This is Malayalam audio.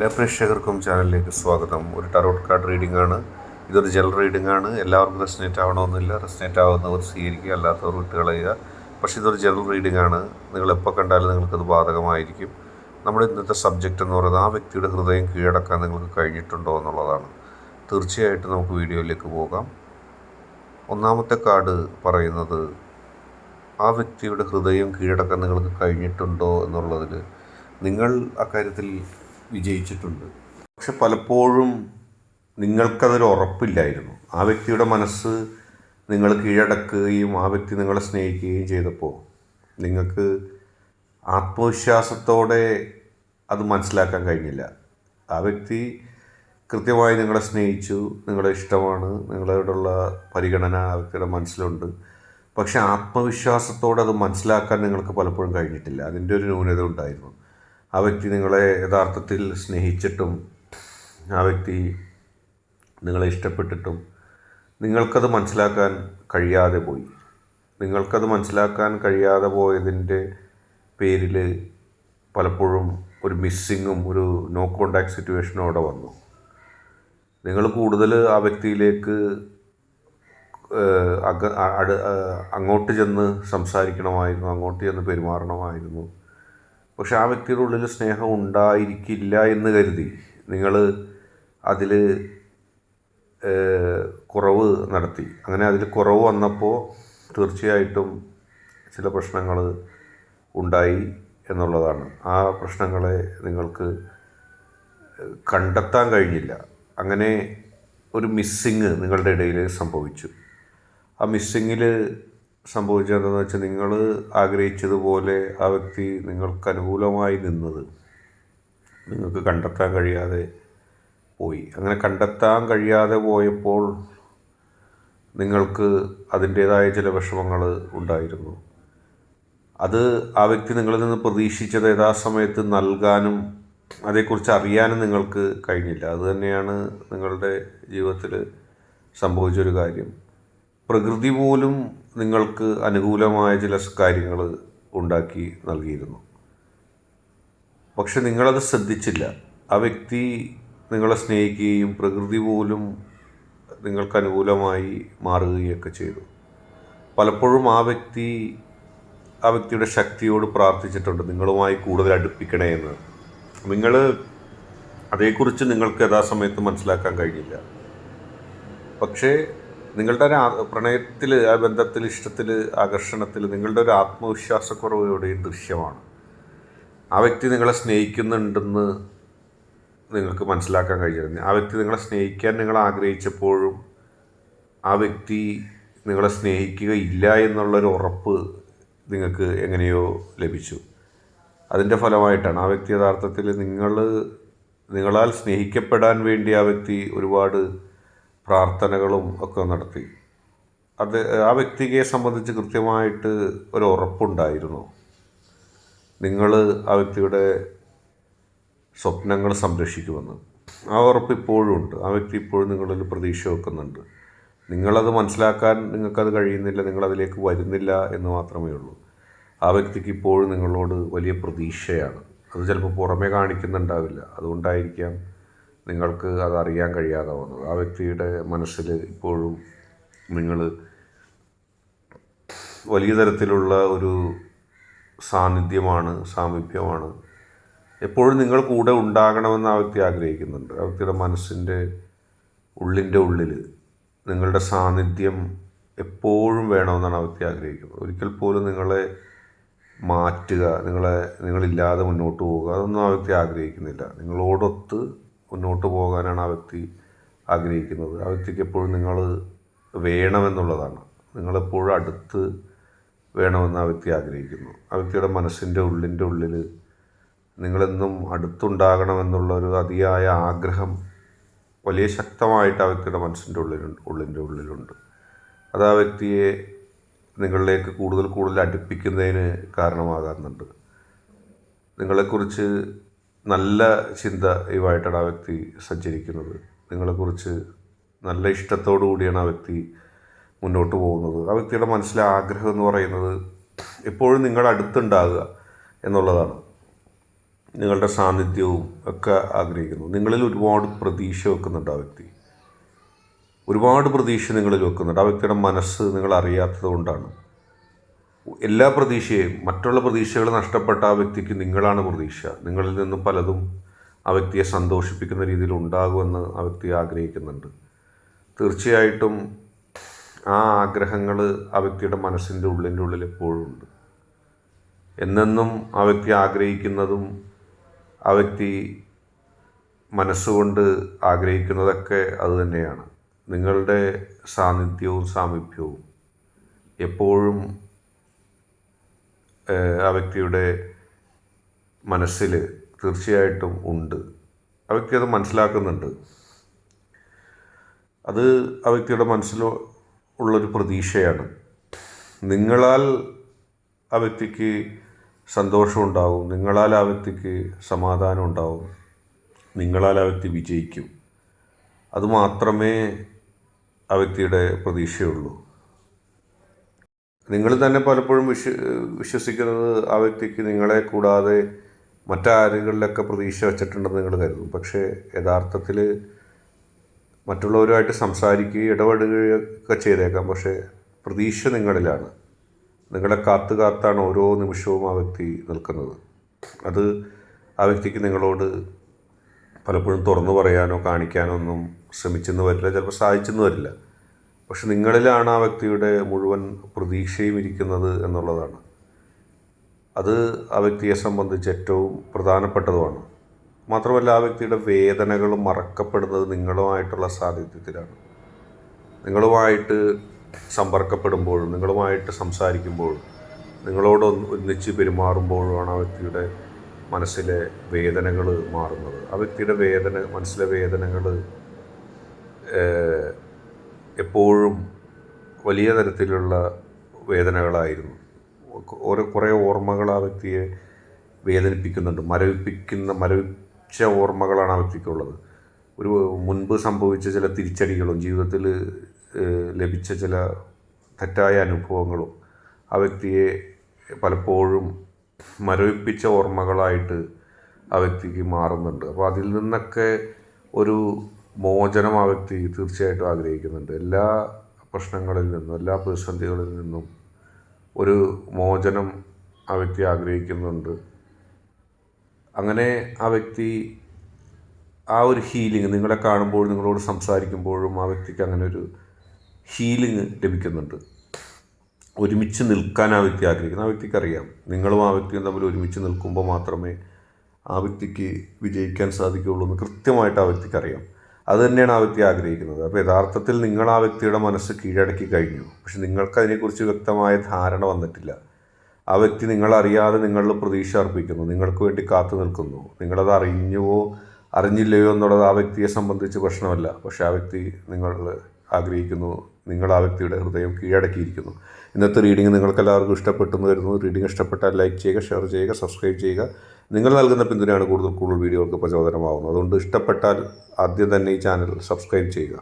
എല്ലാ പ്രേക്ഷകർക്കും ചാനലിലേക്ക് സ്വാഗതം. ഒരു ടാറോട്ട് കാർഡ് റീഡിംഗ് ആണ്. ഇതൊരു ജനറൽ റീഡിംഗ് ആണ്. എല്ലാവർക്കും റെസനേറ്റ് ആവണമെന്നില്ല. റെസനേറ്റ് ആവുന്നവർ സ്വീകരിക്കുക, അല്ലാത്തവർ വിട്ടുകളയുക. പക്ഷേ ഇതൊരു ജനറൽ റീഡിംഗ് ആണ്. നിങ്ങൾ എപ്പോൾ കണ്ടാലും നിങ്ങൾക്കത് ബാധകമായിരിക്കും. നമ്മുടെ ഇന്നത്തെ സബ്ജക്റ്റ് എന്ന് പറയുന്നത് ആ വ്യക്തിയുടെ ഹൃദയം കീഴടക്കാൻ നിങ്ങൾക്ക് കഴിഞ്ഞിട്ടുണ്ടോ എന്നുള്ളതാണ്. തീർച്ചയായിട്ടും നമുക്ക് വീഡിയോയിലേക്ക് പോകാം. ഒന്നാമത്തെ കാർഡ് പറയുന്നത് ആ വ്യക്തിയുടെ ഹൃദയം കീഴടക്കാൻ നിങ്ങൾക്ക് കഴിഞ്ഞിട്ടുണ്ടോ എന്നുള്ളതിൽ നിങ്ങൾ അക്കാര്യത്തിൽ വിജയിച്ചിട്ടുണ്ട്. പക്ഷെ പലപ്പോഴും നിങ്ങൾക്കതൊരു ഉറപ്പില്ലായിരുന്നു. ആ വ്യക്തിയുടെ മനസ്സ് നിങ്ങൾ കീഴടക്കുകയും ആ വ്യക്തി നിങ്ങളെ സ്നേഹിക്കുകയും ചെയ്തപ്പോൾ നിങ്ങൾക്ക് ആത്മവിശ്വാസത്തോടെ അത് മനസ്സിലാക്കാൻ കഴിഞ്ഞില്ല. ആ വ്യക്തി കൃത്യമായി നിങ്ങളെ സ്നേഹിച്ചു, നിങ്ങളെ ഇഷ്ടമാണ്, നിങ്ങളോടുള്ള പരിഗണന ആ വ്യക്തിയുടെ മനസ്സിലുണ്ട്. പക്ഷെ ആത്മവിശ്വാസത്തോടെ അത് മനസ്സിലാക്കാൻ നിങ്ങൾക്ക് പലപ്പോഴും കഴിഞ്ഞിട്ടില്ല. അതിൻ്റെ ഒരു ന്യൂനത ഉണ്ടായിരുന്നു. ആ വ്യക്തി നിങ്ങളെ യഥാർത്ഥത്തിൽ സ്നേഹിച്ചിട്ടും ആ വ്യക്തി നിങ്ങളെ ഇഷ്ടപ്പെട്ടിട്ടും നിങ്ങൾക്കത് മനസ്സിലാക്കാൻ കഴിയാതെ പോയി. നിങ്ങൾക്കത് മനസ്സിലാക്കാൻ കഴിയാതെ പോയതിൻ്റെ പേരിൽ പലപ്പോഴും ഒരു മിസ്സിങ്ങും ഒരു നോ കോണ്ടാക്ട് സിറ്റുവേഷനും അവിടെ വന്നു. നിങ്ങൾ കൂടുതൽ ആ വ്യക്തിയിലേക്ക് അങ്ങോട്ട് ചെന്ന് സംസാരിക്കണമായിരുന്നു, അങ്ങോട്ട് ചെന്ന് പെരുമാറണമായിരുന്നു. പക്ഷെ ആ വ്യക്തിയുടെ ഉള്ളിൽ സ്നേഹം ഉണ്ടായിരിക്കില്ല എന്ന് കരുതി നിങ്ങൾ അതിൽ കുറവ് നടത്തി. അങ്ങനെ അതിൽ കുറവ് വന്നപ്പോൾ തീർച്ചയായിട്ടും ചില പ്രശ്നങ്ങൾ ഉണ്ടായി എന്നുള്ളതാണ്. ആ പ്രശ്നങ്ങളെ നിങ്ങൾക്ക് കണ്ടെത്താൻ കഴിഞ്ഞില്ല. അങ്ങനെ ഒരു മിസ്സിങ് നിങ്ങളുടെ ഇടയിൽ സംഭവിച്ചു. ആ മിസ്സിങ്ങിൽ സംഭവിച്ചതെന്ന് വെച്ചാൽ നിങ്ങൾ ആഗ്രഹിച്ചതുപോലെ ആ വ്യക്തി നിങ്ങൾക്ക് അനുകൂലമായി നിന്നത് നിങ്ങൾക്ക് കണ്ടെത്താൻ കഴിയാതെ പോയി. അങ്ങനെ കണ്ടെത്താൻ കഴിയാതെ പോയപ്പോൾ നിങ്ങൾക്ക് അതിൻ്റേതായ ചില വിഷമങ്ങൾ ഉണ്ടായിരുന്നു. അത് ആ വ്യക്തി നിങ്ങളിൽ നിന്ന് പ്രതീക്ഷിച്ചത് യഥാസമയത്ത് നൽകാനും അതേക്കുറിച്ച് അറിയാനും നിങ്ങൾക്ക് കഴിഞ്ഞില്ല. അതുതന്നെയാണ് നിങ്ങളുടെ ജീവിതത്തിൽ സംഭവിച്ചൊരു കാര്യം. പ്രകൃതി പോലും നിങ്ങൾക്ക് അനുകൂലമായ ചില കാര്യങ്ങൾ ഉണ്ടാക്കി നൽകിയിരുന്നു. പക്ഷെ നിങ്ങളത് ശ്രദ്ധിച്ചില്ല. ആ വ്യക്തി നിങ്ങളെ സ്നേഹിക്കുകയും പ്രകൃതി പോലും നിങ്ങൾക്ക് അനുകൂലമായി മാറുകയൊക്കെ ചെയ്തു. പലപ്പോഴും ആ വ്യക്തിയുടെ ശക്തിയോട് പ്രാർത്ഥിച്ചിട്ടുണ്ട്, നിങ്ങളുമായി കൂടുതൽ അടുപ്പിക്കണേ എന്ന്. നിങ്ങൾ അതേക്കുറിച്ച് നിങ്ങൾക്ക് യഥാസമയത്ത് മനസ്സിലാക്കാൻ കഴിഞ്ഞില്ല. പക്ഷേ നിങ്ങളുടെ ഒരു പ്രണയത്തിൽ, ആ ബന്ധത്തിൽ, ഇഷ്ടത്തിൽ, ആകർഷണത്തിൽ നിങ്ങളുടെ ഒരു ആത്മവിശ്വാസക്കുറവ് എവിടെയും ദൃശ്യമാണ്. ആ വ്യക്തി നിങ്ങളെ സ്നേഹിക്കുന്നുണ്ടെന്ന് നിങ്ങൾക്ക് മനസ്സിലാക്കാൻ കഴിഞ്ഞിരുന്നു. ആ വ്യക്തി നിങ്ങളെ സ്നേഹിക്കാൻ നിങ്ങൾ ആഗ്രഹിച്ചപ്പോഴും ആ വ്യക്തി നിങ്ങളെ സ്നേഹിക്കുകയില്ല എന്നുള്ളൊരു ഉറപ്പ് നിങ്ങൾക്ക് എങ്ങനെയോ ലഭിച്ചു. അതിൻ്റെ ഫലമായിട്ടാണ് ആ വ്യക്തി യഥാർത്ഥത്തിൽ നിങ്ങളാൽ സ്നേഹിക്കപ്പെടാൻ വേണ്ടി ആ വ്യക്തി ഒരുപാട് പ്രാർത്ഥനകളും ഒക്കെ നടത്തി. ആ വ്യക്തിയെ സംബന്ധിച്ച് കൃത്യമായിട്ട് ഒരു ഉറപ്പുണ്ടായിരുന്നു. നിങ്ങൾ ആ വ്യക്തിയുടെ സ്വപ്നങ്ങൾ സംരക്ഷിക്കുമെന്ന്. ആ ഉറപ്പ് ഇപ്പോഴും ഉണ്ട്. ആ വ്യക്തി ഇപ്പോഴും നിങ്ങളിൽ പ്രതീക്ഷ വെക്കുന്നുണ്ട്. നിങ്ങളത് മനസ്സിലാക്കാൻ നിങ്ങൾക്കത് കഴിയുന്നില്ല, നിങ്ങളതിലേക്ക് വരുന്നില്ല എന്ന് മാത്രമേ ഉള്ളൂ. ആ വ്യക്തിക്ക് ഇപ്പോഴും നിങ്ങളോട് വലിയ പ്രതീക്ഷയാണ്. അത് ചിലപ്പോൾ പുറമേ കാണിക്കുന്നുണ്ടാവില്ല. അതുകൊണ്ടായിരിക്കാം നിങ്ങൾക്ക് അതറിയാൻ കഴിയാതെ വന്നത്. ആ വ്യക്തിയുടെ മനസ്സിൽ ഇപ്പോഴും നിങ്ങൾ വലിയ തരത്തിലുള്ള ഒരു സാമീപ്യമാണ്. എപ്പോഴും നിങ്ങൾ കൂടെ ഉണ്ടാകണമെന്ന് ആ വ്യക്തി ആഗ്രഹിക്കുന്നുണ്ട്. ആ വ്യക്തിയുടെ മനസ്സിൻ്റെ ഉള്ളിൽ നിങ്ങളുടെ സാന്നിധ്യം എപ്പോഴും വേണമെന്നാണ് ആ വ്യക്തി ആഗ്രഹിക്കുന്നത്. ഒരിക്കൽ പോലും നിങ്ങളെ മാറ്റുക, നിങ്ങളില്ലാതെ മുന്നോട്ട് പോവുക, അതൊന്നും ആ വ്യക്തി ആഗ്രഹിക്കുന്നില്ല. നിങ്ങളോടൊത്ത് മുന്നോട്ട് പോകാനാണ് ആ വ്യക്തി ആഗ്രഹിക്കുന്നത്. ആ വ്യക്തിക്ക് എപ്പോഴും നിങ്ങൾ വേണമെന്നുള്ളതാണ്. നിങ്ങളെപ്പോഴും അടുത്ത് വേണമെന്ന് ആ വ്യക്തി ആഗ്രഹിക്കുന്നു. ആ വ്യക്തിയുടെ മനസ്സിൻ്റെ ഉള്ളിൽ നിങ്ങളെന്നും അടുത്തുണ്ടാകണമെന്നുള്ള ഒരു അതിയായ ആഗ്രഹം വലിയ ശക്തമായിട്ട് ആ വ്യക്തിയുടെ മനസ്സിൻ്റെ ഉള്ളിലുണ്ട്. അത് ആ വ്യക്തിയെ നിങ്ങളിലേക്ക് കൂടുതൽ അടുപ്പിക്കുന്നതിന് കാരണമാകുന്നുണ്ട്. നിങ്ങളെക്കുറിച്ച് നല്ല ചിന്തയുമായിട്ടാണ് ആ വ്യക്തി സഞ്ചരിക്കുന്നത്. നിങ്ങളെക്കുറിച്ച് നല്ല ഇഷ്ടത്തോടു കൂടിയാണ് ആ വ്യക്തി മുന്നോട്ട് പോകുന്നത്. ആ വ്യക്തിയുടെ മനസ്സിലെ ആഗ്രഹം എന്ന് പറയുന്നത് എപ്പോഴും നിങ്ങളുടെ അടുത്തുണ്ടാകുക എന്നുള്ളതാണ്. നിങ്ങളുടെ സാന്നിധ്യവും ഒക്കെ ആഗ്രഹിക്കുന്നു. നിങ്ങളിൽ ഒരുപാട് പ്രതീക്ഷ വെക്കുന്നുണ്ട് ആ വ്യക്തി. ഒരുപാട് പ്രതീക്ഷ നിങ്ങളിൽ വെക്കുന്നുണ്ട്. ആ വ്യക്തിയുടെ മനസ്സ് നിങ്ങൾ അറിയാത്തത് കൊണ്ടാണ്. എല്ലാ പ്രതീക്ഷയും, മറ്റുള്ള പ്രതീക്ഷകൾ നഷ്ടപ്പെട്ട ആ വ്യക്തിക്ക് നിങ്ങളാണ് പ്രതീക്ഷ. നിങ്ങളിൽ നിന്നും പലതും ആ വ്യക്തിയെ സന്തോഷിപ്പിക്കുന്ന രീതിയിൽ ഉണ്ടാകുമെന്ന് ആ വ്യക്തി ആഗ്രഹിക്കുന്നുണ്ട്. തീർച്ചയായിട്ടും ആ ആഗ്രഹങ്ങൾ ആ വ്യക്തിയുടെ മനസ്സിൻ്റെ ഉള്ളിൽ എപ്പോഴും ഉണ്ട്. എന്നെന്നും ആ വ്യക്തി ആഗ്രഹിക്കുന്നതും ആ വ്യക്തി മനസ്സുകൊണ്ട് ആഗ്രഹിക്കുന്നതൊക്കെ അതുതന്നെയാണ്. നിങ്ങളുടെ സാന്നിധ്യവും സാമീപ്യവും എപ്പോഴും ആ വ്യക്തിയുടെ മനസ്സിൽ തീർച്ചയായിട്ടും ഉണ്ട്. ആ വ്യക്തി അത് മനസ്സിലാക്കുന്നുണ്ട്. അത് ആ വ്യക്തിയുടെ മനസ്സിൽ ഉള്ളൊരു പ്രതീക്ഷയാണ്. നിങ്ങളാൽ ആ വ്യക്തിക്ക് സന്തോഷമുണ്ടാവും, നിങ്ങളാൽ ആ വ്യക്തിക്ക് സമാധാനം ഉണ്ടാവും, നിങ്ങളാൽ ആ വ്യക്തി വിജയിക്കും. അതുമാത്രമേ ആ വ്യക്തിയുടെ പ്രതീക്ഷയുള്ളൂ. നിങ്ങൾ തന്നെ പലപ്പോഴും വിശ്വസിക്കുന്നത് ആ വ്യക്തിക്ക് നിങ്ങളെ കൂടാതെ മറ്റാരുകളിലൊക്കെ പ്രതീക്ഷ വച്ചിട്ടുണ്ടെന്ന് നിങ്ങൾ കരുതും. പക്ഷേ യഥാർത്ഥത്തിൽ മറ്റുള്ളവരുമായിട്ട് സംസാരിക്കുകയും ഇടപെടുകയൊക്കെ ചെയ്തേക്കാം. പക്ഷേ പ്രതീക്ഷ നിങ്ങളിലാണ്. നിങ്ങളെ കാത്താണ് ഓരോ നിമിഷവും ആ വ്യക്തി നിൽക്കുന്നത്. അത് ആ വ്യക്തിക്ക് നിങ്ങളോട് പലപ്പോഴും തുറന്നു പറയാനോ കാണിക്കാനോ ഒന്നും ശ്രമിച്ചെന്ന് വരില്ല, ചിലപ്പോൾ സാധിച്ചെന്ന് വരില്ല. പക്ഷെ നിങ്ങളിലാണ് ആ വ്യക്തിയുടെ മുഴുവൻ പ്രതീക്ഷയും ഇരിക്കുന്നത് എന്നുള്ളതാണ്. അത് ആ വ്യക്തിയെ സംബന്ധിച്ച് ഏറ്റവും പ്രധാനപ്പെട്ടതുമാണ്. മാത്രമല്ല, ആ വ്യക്തിയുടെ വേദനകൾ മറക്കപ്പെടുന്നത് നിങ്ങളുമായിട്ടുള്ള സാന്നിധ്യത്തിലാണ്. നിങ്ങളുമായിട്ട് സമ്പർക്കപ്പെടുമ്പോഴും, നിങ്ങളുമായിട്ട് സംസാരിക്കുമ്പോഴും, നിങ്ങളോട് ഒന്നിച്ച് പെരുമാറുമ്പോഴുമാണ് ആ വ്യക്തിയുടെ മനസ്സിലെ വേദനകൾ മാറുന്നത്. ആ വ്യക്തിയുടെ മനസ്സിലെ വേദനകൾ എപ്പോഴും വലിയ തരത്തിലുള്ള വേദനകളായിരുന്നു. കുറേ ഓർമ്മകൾ ആ വ്യക്തിയെ വേദനിപ്പിക്കുന്നുണ്ട്. മരവിച്ച ഓർമ്മകളാണ് ആ വ്യക്തിക്കുള്ളത്. ഒരു മുൻപ് സംഭവിച്ച ചില തിരിച്ചടികളും ജീവിതത്തിൽ ലഭിച്ച ചില തെറ്റായ അനുഭവങ്ങളും ആ വ്യക്തിയെ പലപ്പോഴും മരവിപ്പിച്ച ഓർമ്മകളായിട്ട് ആ വ്യക്തിക്ക് മാറുന്നുണ്ട്. അപ്പോൾ അതിൽ നിന്നൊക്കെ ഒരു മോചനം ആ വ്യക്തി തീർച്ചയായിട്ടും ആഗ്രഹിക്കുന്നുണ്ട്. എല്ലാ പ്രശ്നങ്ങളിൽ നിന്നും, എല്ലാ പ്രതിസന്ധികളിൽ നിന്നും ഒരു മോചനം ആ വ്യക്തി ആഗ്രഹിക്കുന്നുണ്ട്. അങ്ങനെ ആ വ്യക്തി ആ ഒരു ഹീലിംഗ്, നിങ്ങളെ കാണുമ്പോഴും നിങ്ങളോട് സംസാരിക്കുമ്പോഴും ആ വ്യക്തിക്ക് അങ്ങനെ ഒരു ഹീലിംഗ് ലഭിക്കുന്നുണ്ട്. ഒരുമിച്ച് നിൽക്കാൻ ആ വ്യക്തി ആഗ്രഹിക്കുന്നു. ആ വ്യക്തിക്കറിയാം നിങ്ങളും ആ വ്യക്തിയും തമ്മിൽ ഒരുമിച്ച് നിൽക്കുമ്പോൾ മാത്രമേ ആ വ്യക്തിക്ക് വിജയിക്കാൻ സാധിക്കുകയുള്ളൂ എന്ന് കൃത്യമായിട്ട് ആ വ്യക്തിക്കറിയാം. അത് തന്നെയാണ് ആ വ്യക്തി ആഗ്രഹിക്കുന്നത്. അപ്പോൾ യഥാർത്ഥത്തിൽ നിങ്ങൾ ആ വ്യക്തിയുടെ മനസ്സ് കീഴടക്കി കഴിഞ്ഞു. പക്ഷെ നിങ്ങൾക്ക് അതിനെക്കുറിച്ച് വ്യക്തമായ ധാരണ വന്നിട്ടില്ല. ആ വ്യക്തി നിങ്ങളറിയാതെ നിങ്ങളിൽ പ്രതീക്ഷ അർപ്പിക്കുന്നു, നിങ്ങൾക്ക് വേണ്ടി കാത്തു നിൽക്കുന്നു. നിങ്ങളത് അറിഞ്ഞുവോ അറിഞ്ഞില്ലയോ എന്നുള്ളത് ആ വ്യക്തിയെ സംബന്ധിച്ച് പ്രശ്നമല്ല. പക്ഷേ ആ വ്യക്തി നിങ്ങൾ ആഗ്രഹിക്കുന്നു, നിങ്ങൾ ആ വ്യക്തിയുടെ ഹൃദയം കീഴടക്കിയിരിക്കുന്നു. ഇന്നത്തെ റീഡിംഗ് നിങ്ങൾക്ക് എല്ലാവർക്കും ഇഷ്ടപ്പെട്ടെന്ന് വരുന്നു. റീഡിംഗ് ഇഷ്ടപ്പെട്ടാൽ ലൈക്ക് ചെയ്യുക, ഷെയർ ചെയ്യുക, സബ്സ്ക്രൈബ് ചെയ്യുക. നിങ്ങൾ നൽകുന്ന പിന്തുണയാണ് കൂടുതൽ വീഡിയോകൾക്ക് പ്രചോദനമാകുന്നത്. അതുകൊണ്ട് ഇഷ്ടപ്പെട്ടാൽ ആദ്യം തന്നെ ഈ ചാനൽ സബ്സ്ക്രൈബ് ചെയ്യുക.